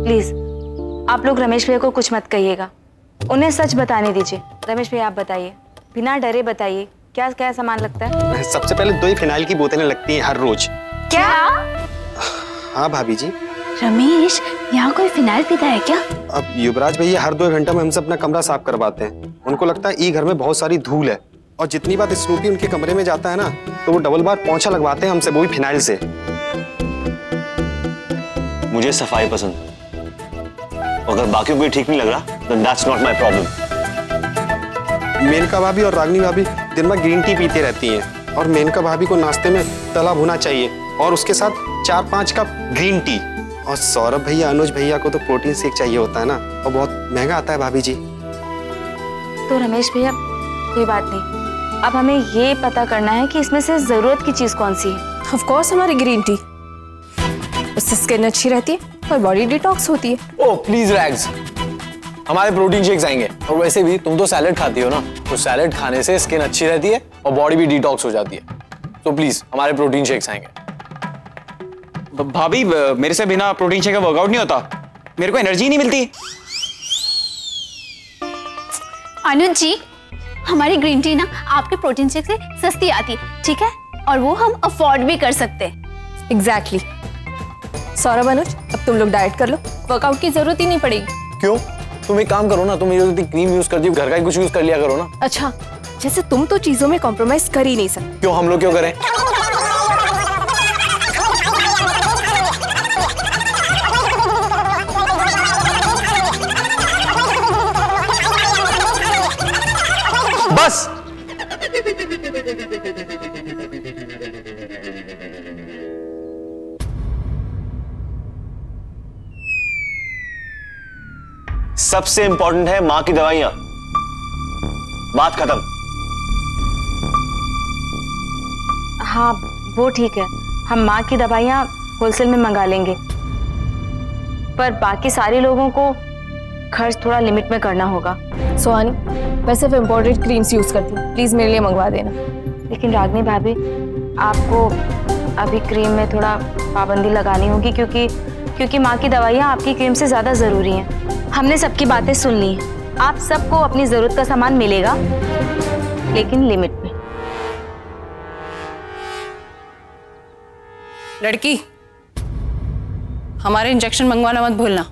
Please आप लोग रमेश भैया को कुछ मत कहिएगा, उन्हें सच बताने दीजिए। रमेश भैया आप बताइए, बिना डरे बताइए, क्या क्या सामान लगता है? सबसे पहले 2 ही फिनाइल की बोतलें लगती हैं हर रोज। क्या? हाँ भाभी जी। रमेश, यहाँ कोई फिनाइल पीता है क्या? अब युवराज भैया हर 2 घंटे में हमसे अपना कमरा साफ करवाते हैं। उनको लगता है ई घर में बहुत सारी धूल है, और जितनी बार स्नूपी उनके कमरे में जाता है ना, तो वो डबल बार पोंछा लगवाते हैं हमसे, वो भी फिनाइल से। मुझे सफाई पसंद, अगर बाकियों को ठीक नहीं लग रहा, then that's not my problem। Maneka भाभी और रागनी भाभी दिन भर ग्रीन टी पीते रहती हैं, और मेनका भाभी को नाश्ते में तला भुना चाहिए, और उसके साथ 4-5 कप ग्रीन टी। और सौरभ भैया, अनुज भैया को तो प्रोटीन शेक चाहिए होता है ना, और बहुत महंगा आता है भाभी जी। तो रमेश भैया कोई बात नहीं, अब हमें ये पता करना है कि इसमें से जरूरत की चीज कौन सी है। ऑफ कोर्स हमारी ग्रीन टी, उससे स्किन अच्छी रहती है और बॉडी डिटॉक्स होती है। ओह प्लीज रैग्स, हमारे प्रोटीन शेक्स आएंगे। और वैसे भी तुम तो सैलेड खाती हो ना, तो सैलेड खाने से स्किन अच्छी रहती है और बॉडी भी डिटॉक्स हो जाती है। तो प्लीज हमारे प्रोटीन शेक्स आएंगे। भाभी मेरे से बिना प्रोटीन शेक का वर्कआउट नहीं होता, मेरे को एनर्जी नहीं मिलती। अनुज जी, हमारी ग्रीन टी ना आपके प्रोटीन शेक से सस्ती आती है, ठीक है, और वो हम अफोर्ड भी कर सकते हैं। एग्जैक्टली। सौरभ, अनुज, अब तुम लोग डाइट कर लो, वर्कआउट की जरूरत ही नहीं पड़ेगी। क्यों? तुम एक काम करो ना, तुम ये क्रीम यूज करती हो, घर का ही कुछ यूज कर लिया करो ना। अच्छा, जैसे तुम तो चीजों में कॉम्प्रोमाइज कर ही नहीं सकते। क्यों, हम लोग क्यों करें? बस सबसे इंपॉर्टेंट है मां की दवाइयां, बात खत्म। हाँ वो ठीक है, हम माँ की दवाइयाँ होलसेल में मंगा लेंगे, पर बाकी सारे लोगों को खर्च थोड़ा लिमिट में करना होगा। सुहानी, मैं सिर्फ इम्पोर्टेड क्रीम्स यूज करती हूँ, प्लीज मेरे लिए मंगवा देना। लेकिन रागनी भाभी, आपको अभी क्रीम में थोड़ा पाबंदी लगानी होगी, क्योंकि माँ की दवाइयाँ आपकी क्रीम से ज़्यादा ज़रूरी हैं। हमने सबकी बातें सुन ली हैं, आप सबको अपनी ज़रूरत का सामान मिलेगा, लेकिन लिमिट में। लड़की, हमारे इंजेक्शन मंगवाना मत भूलना।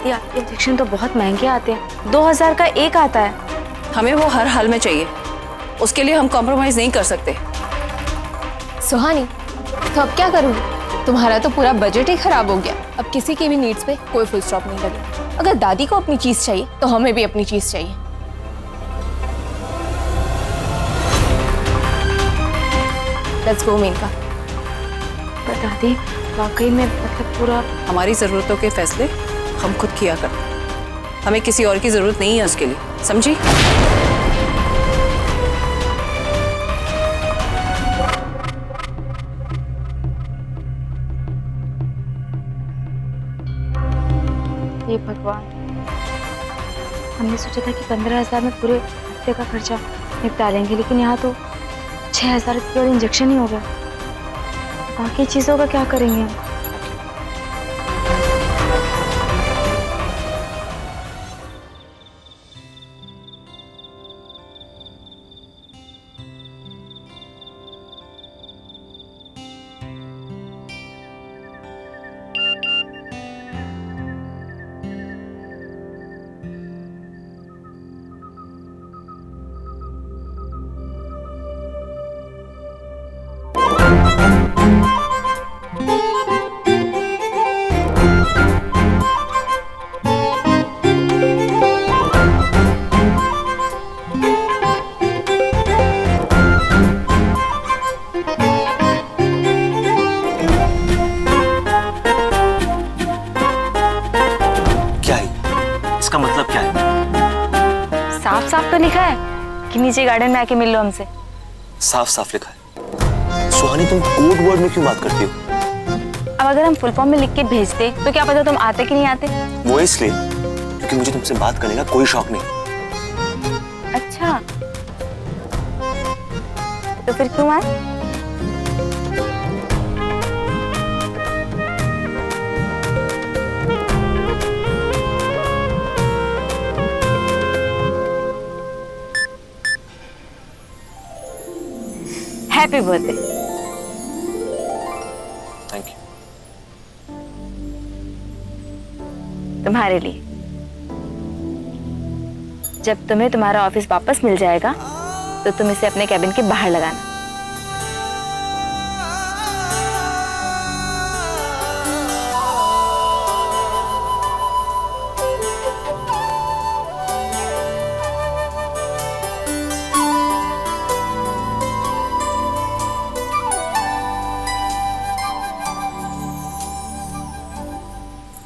आपके इंजेक्शन तो बहुत महंगे आते हैं, 2000 का एक आता है। हमें वो हर हाल में चाहिए, उसके लिए हम कॉम्प्रोमाइज नहीं कर सकते। सुहानी, तो अब क्या करूँगी? तुम्हारा तो पूरा बजट ही खराब हो गया, अब किसी की भी नीड्स पे कोई फुल स्टॉप नहीं लगेगा। अगर दादी को अपनी चीज चाहिए तो हमें भी अपनी चीज चाहिए। Let's go Menka. पर दादी वाकई में मतलब पूरा हमारी जरूरतों के फैसले हम खुद किया करते हैं, हमें किसी और की जरूरत नहीं है उसके लिए, समझी? हे भगवान, हमने सोचा था कि 15,000 में पूरे हफ्ते का खर्चा निपटा लेंगे, लेकिन यहाँ तो 6,000 केवल इंजेक्शन ही हो गया। बाकी चीज़ों का क्या करेंगे हम? इसका मतलब क्या है? साफ साफ तो लिखा है कि नीचे गार्डन में आके मिल लो हमसे। साफ साफ लिखा है। सुहानी, तुम कोड वर्ड में क्यों बात करती हो? अब अगर हम फुल फॉर्म में लिख के भेजते तो क्या पता तुम आते कि नहीं आते। वो इसलिए क्योंकि मुझे तुमसे बात करने का कोई शौक नहीं। अच्छा, तो फिर क्यों आए? Happy birthday. Thank you. तुम्हारे लिए। जब तुम्हें तुम्हारा ऑफिस वापस मिल जाएगा तो तुम इसे अपने कैबिन के बाहर लगाना।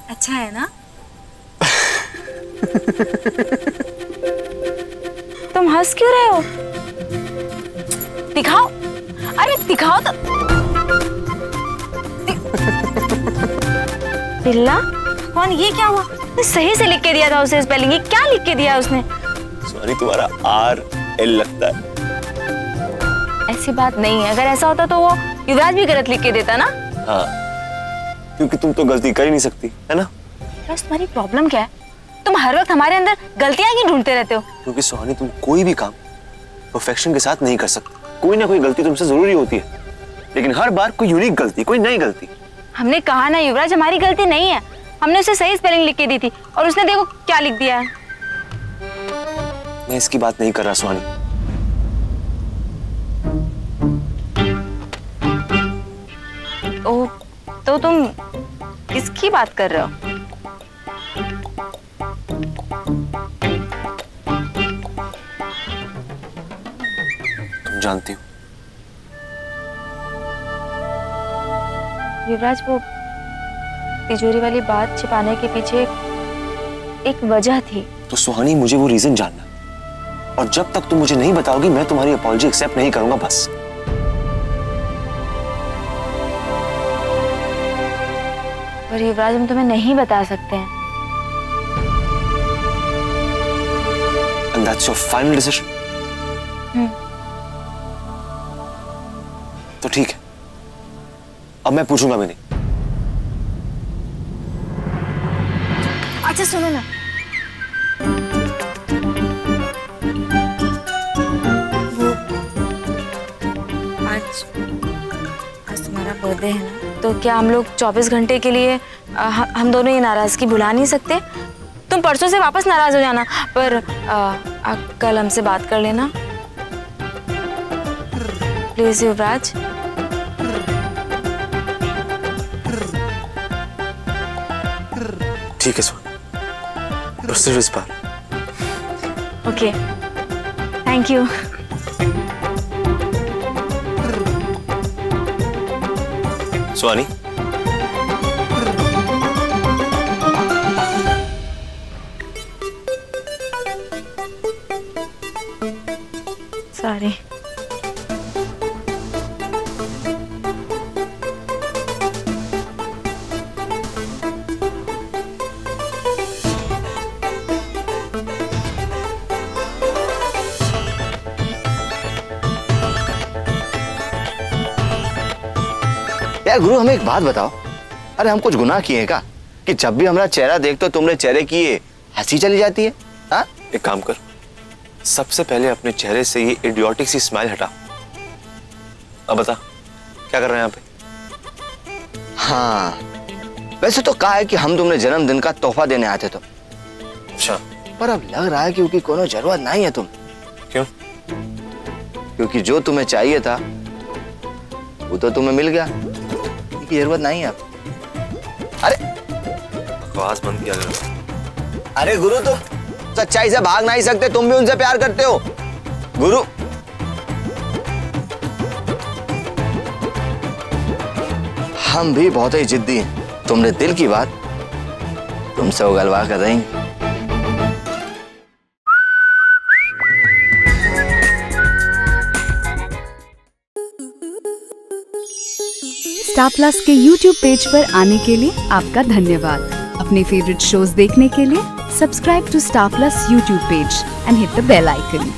अच्छा है ना? तुम हंस क्यों रहे हो? दिखाओ, अरे दिखाओ तो। बिल्ला, कौन? ये क्या हुआ? सही से लिख के दिया था उसे स्पेलिंग, ये क्या लिख के दिया उसने? सॉरी, तुम्हारा RL लगता है। ऐसी बात नहीं है, अगर ऐसा होता तो वो युवराज भी गलत लिख के देता ना। हाँ, क्योंकि तुम तो गलती कर ही नहीं सकती, है ना? बस तुम्हारी प्रॉब्लम क्या है? तुम हर वक्त हमारे अंदर गलतियां क्यों ढूंढते रहते हो? क्योंकि सुहानी, तुम कोई भी काम परफेक्शन के साथ नहीं कर सकते। कोई ना कोई गलती तुमसे जरूरी होती है, लेकिन हर बार कोई यूनिक गलती, कोई नई गलती। हमने कहा ना युवराज, हमारी गलती नहीं है। हमने उसे सही स्पेलिंग लिख के दी थी और उसने देखो क्या लिख दिया है। मैं इसकी बात नहीं कर रहा सुहानी। ओह, तो तुम किसकी बात कर रहे हो? तुम जानती हो युवराज, वो तिजोरी वाली बात छिपाने के पीछे एक वजह थी। तो सुहानी, मुझे वो रीजन जानना, और जब तक तुम मुझे नहीं बताओगी मैं तुम्हारी अपॉलजी एक्सेप्ट नहीं करूंगा, बस। पर युवराज, हम तुम्हें नहीं बता सकते हैं। And that's your final decision? तो ठीक है, अब मैं पूछूंगा भी नहीं। अच्छा सुनो ना, वो आज तुम्हारा बर्थडे है ना, तो क्या हम लोग 24 घंटे के लिए हम दोनों ये नाराजगी भुला नहीं सकते? तुम परसों से वापस नाराज हो जाना, पर कल हमसे बात कर लेना प्लीज युवराज। ठीक है सुहानी, बस सिर्फ इस बार। Okay, thank you. Suhani, sorry. यार गुरु, हमें एक बात बताओ, अरे हम कुछ गुनाह किए हैं क्या कि जब भी हमारा चेहरा देखते हो तुमने चेहरे की ये हंसी चली जाती है? हाँ, एक काम कर, सबसे पहले अपने चेहरे से ये इडियोटिक सी स्माइल हटा। अब बता, क्या कर रहे हैं यहाँ पे? हाँ, वैसे तो कहा है कि हम तुमने जन्मदिन का तोहफा देने आए थे तुम। अच्छा, पर अब लग रहा है क्योंकि कोनो जरूरत नहीं है तुम। क्यों? क्योंकि जो तुम्हें चाहिए था वो तो तुम्हें मिल गया, की जरूरत नहीं है अब। अरे बकवास बंद किया करो। अरे गुरु, तुम सच्चाई से भाग नहीं सकते, तुम भी उनसे प्यार करते हो गुरु। हम भी बहुत ही जिद्दी हैं, तुमने दिल की बात तुमसे उगलवा कर रही। स्टार प्लस के YouTube पेज पर आने के लिए आपका धन्यवाद। अपने फेवरेट शोज देखने के लिए subscribe to Star Plus YouTube page and hit the bell icon.